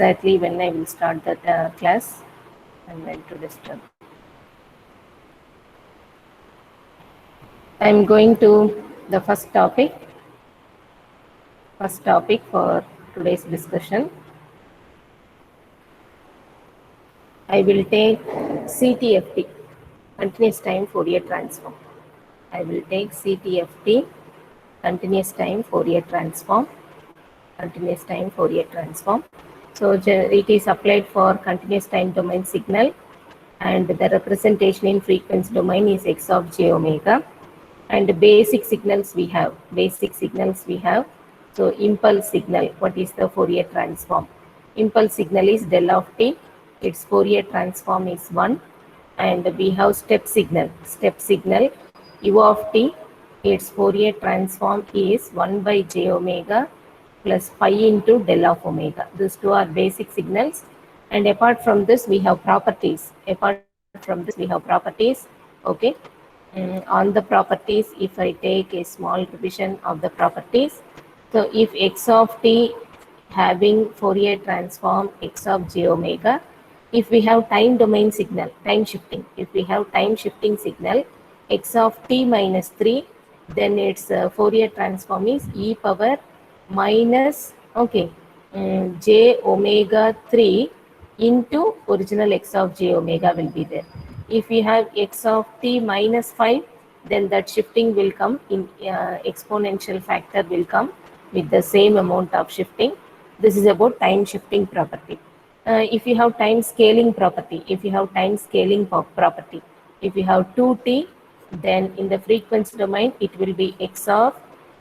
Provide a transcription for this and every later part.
exactly when I will start the class and when to disturb. I am going to the first topic for today's discussion. I will take CTFT, continuous time Fourier transform. I will take CTFT, continuous time Fourier transform. Continuous time Fourier transform. So it is applied for continuous time domain signal, and the representation in frequency domain is x of j omega. And basic signals we have. So impulse signal, what is the Fourier transform? Impulse signal is del of t, its Fourier transform is 1. And we have step signal u of t, its Fourier transform is 1 by j omega plus pi into del of omega. These two are basic signals. And apart from this, we have properties. Okay. On the properties, if I take a small revision of the properties, so if x of t having Fourier transform x of j omega, if we have time domain signal, time shifting, signal x of t minus 3, then its Fourier transform is e power minus j omega 3 into original x of j omega will be there. If we have x of t minus 5, then that shifting will come in exponential factor will come with the same amount of shifting. This is about time shifting property. If you have time scaling property, if you have 2t, then in the frequency domain it will be x of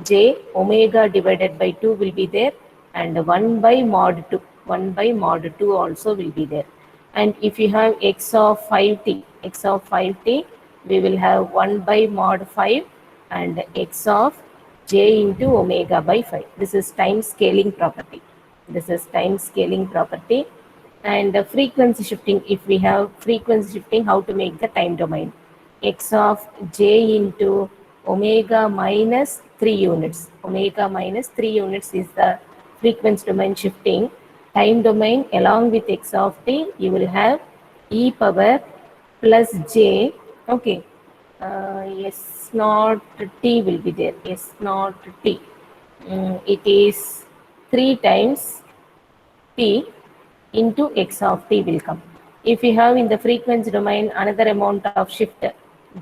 j omega divided by 2 will be there, and 1 by mod 2 also will be there. And if you have x of 5t, we will have 1 by mod 5 and x of j into omega by 5. This is time scaling property. And frequency shifting, if we have frequency shifting, how to make the time domain? X of j into omega minus 3 units. Is the frequency domain shifting. Time domain along with x of t, you will have e power plus j, s naught t will be there, it is 3 times t into x of t will come. If you have in the frequency domain another amount of shift,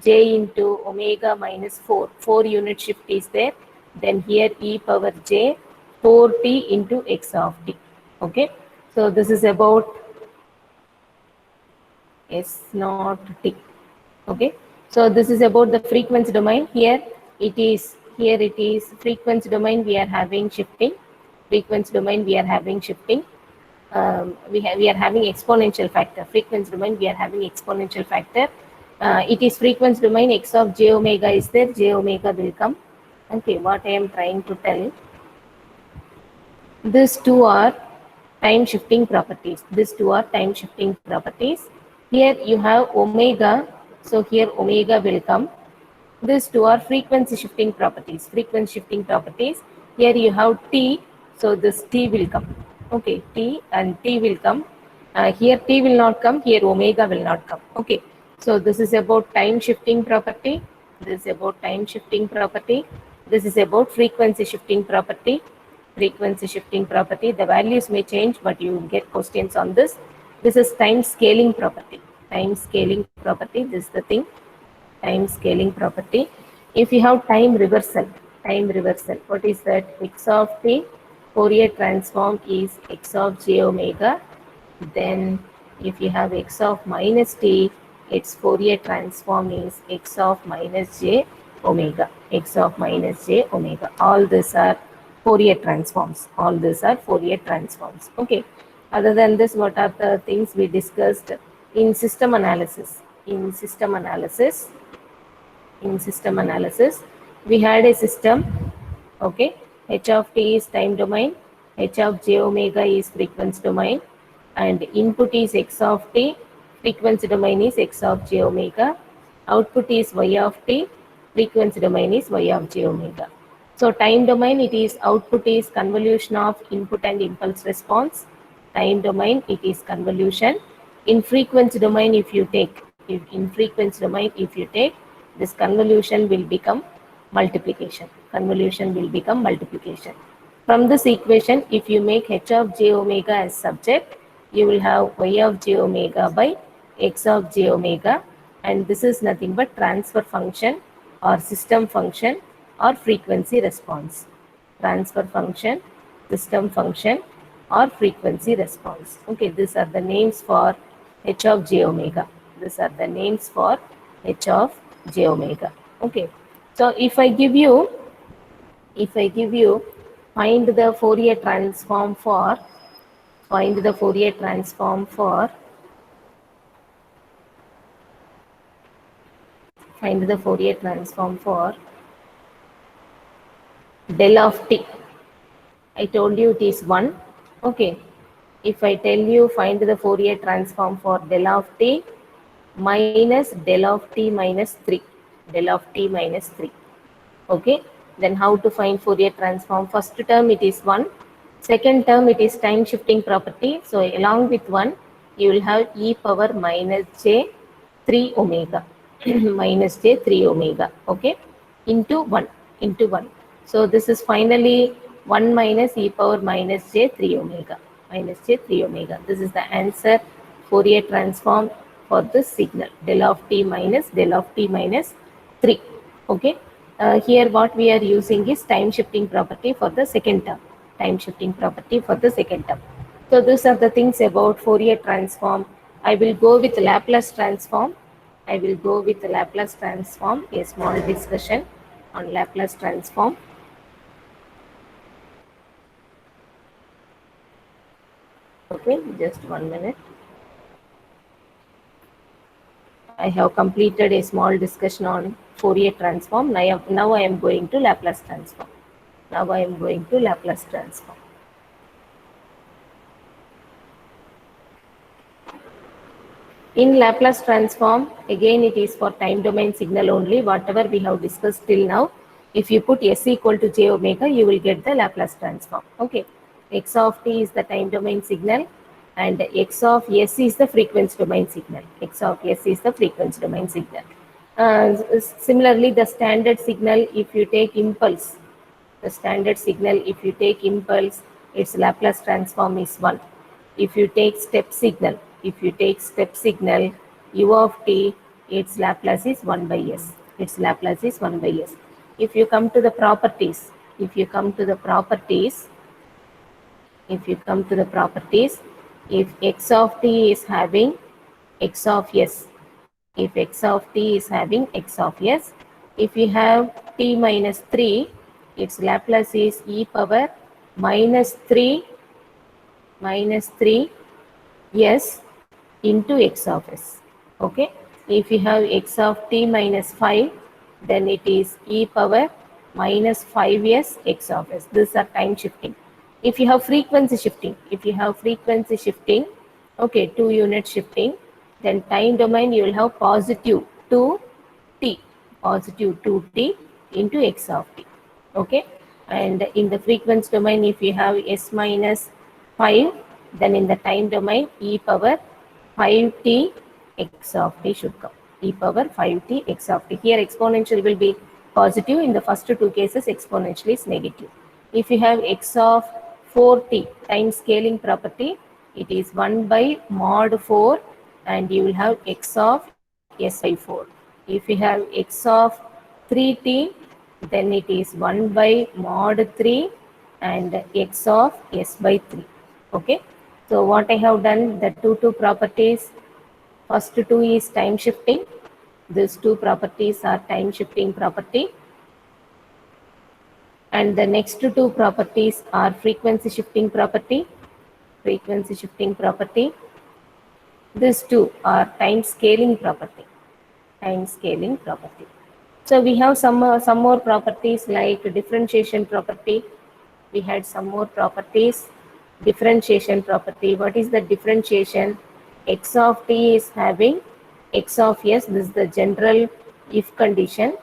j into omega minus 4 unit shift is there, then here e power j 4t into x of t. Okay, so this is about s naught t. Okay, so this is about the frequency domain. Here it is frequency domain we are having shifting. We are having exponential factor. Frequency domain we are having exponential factor. It is frequency domain, x of j omega is there, j omega will come. Okay, what I am trying to tell, these two are time shifting properties. Here you have omega, so here omega will come. These two are frequency shifting properties. Here you have t, so this t will come. Okay, t and t will come. Here t will not come, here omega will not come. Okay, so this is about time shifting property. This is about frequency shifting property. The values may change, but you will get questions on this. This is time scaling property. This is the thing. Time scaling property. If you have time reversal, what is that? X of t Fourier transform is x of j omega. Then if you have x of minus t, its Fourier transform is x of minus j omega. All these are Fourier transforms. Okay. Other than this, what are the things we discussed in system analysis? In system analysis, we had a system. Okay, h of t is time domain, h of j omega is frequency domain, and input is x of t, frequency domain is x of j omega, output is y of t, frequency domain is y of j omega. So time domain, it is output is convolution of input and impulse response, time domain, it is convolution. In frequency domain, if you take, this convolution will become multiplication. Convolution will become multiplication. From this equation, if you make h of j omega as subject, you will have y of j omega by x of j omega, and this is nothing but transfer function or system function or frequency response. Transfer function, system function or frequency response. Okay, these are the names for h of j omega. These are the names for h of j omega. Okay, so if I give you find the Fourier transform for del of t. I told you it is 1. Okay. If I tell you find the Fourier transform for del of t minus del of t minus 3. Del of t minus 3. Okay. Then how to find Fourier transform? First term it is 1. Second term it is time shifting property. So along with 1, you will have e power minus j 3 omega. Minus j 3 omega. Okay. Into 1. So this is finally 1 minus e power minus j 3 omega. Minus j 3 omega. This is the answer Fourier transform for this signal. Del of t minus 3. Okay. Here what we are using is time shifting property for the second term. So these are the things about Fourier transform. I will go with Laplace transform. A small discussion on Laplace transform. Okay, just 1 minute. I have completed a small discussion on Fourier transform. Now I am going to Laplace transform. In Laplace transform, again it is for time domain signal only, whatever we have discussed till now. If you put s equal to j omega, you will get the Laplace transform. Okay, x of t is the time domain signal and x of s is the frequency domain signal. Similarly, the standard signal, if you take impulse, its Laplace transform is 1. If you take step signal, u of t, its Laplace is 1 by s. If you come to the properties, if x of t is having x of s, if you have t minus 3, its Laplace is e power minus 3 s into x of s. Okay. If you have x of t minus 5, then it is e power minus 5s x of s. These are time shifting. If you have frequency shifting, okay, 2 unit shifting, then time domain you will have positive 2t into x of t. Okay. And in the frequency domain, if you have s minus 5, then in the time domain e power 5t x of t should come. Here exponential will be positive. In the first 2 cases, exponential is negative. If you have x of 4t, time scaling property, it is 1 by mod 4 and you will have x of s by 4. If you have x of 3t, then it is 1 by mod 3 and x of s by 3. Okay. So what I have done, the two properties, first 2 is time shifting. These 2 properties are time shifting property. And the next 2 properties are frequency shifting property. These 2 are time scaling property. So we have some more properties like differentiation property. We had some more properties. Differentiation property. What is the differentiation? X of t is having x of s. This is the general if condition.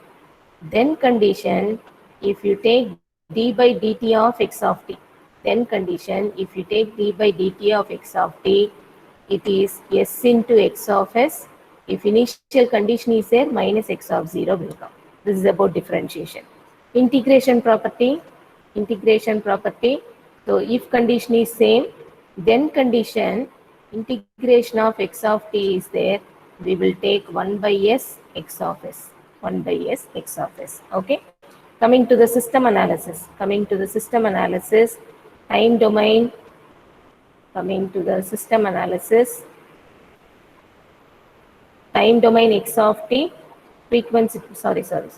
Then condition, if you take d by dt of x of t. then condition, if you take d by dt of x of t, it is s into x of s. If initial condition is there, minus x of 0 will come. This is about differentiation. Integration property. So if condition is same, then condition integration of x of t is there. We will take 1 by s x of s. 1 by s x of s. Okay. Coming to the system analysis. Time domain. Coming to the system analysis. Time domain x of t, frequency, sorry. So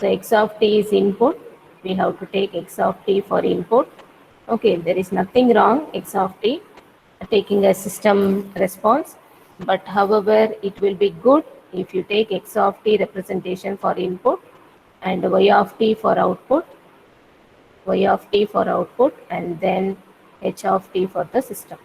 x of t is input. We have to take x of t for input. Okay, there is nothing wrong, x of t, taking a system response. But however, it will be good if you take x of t representation for input and y of t for output, and then h of t for the system.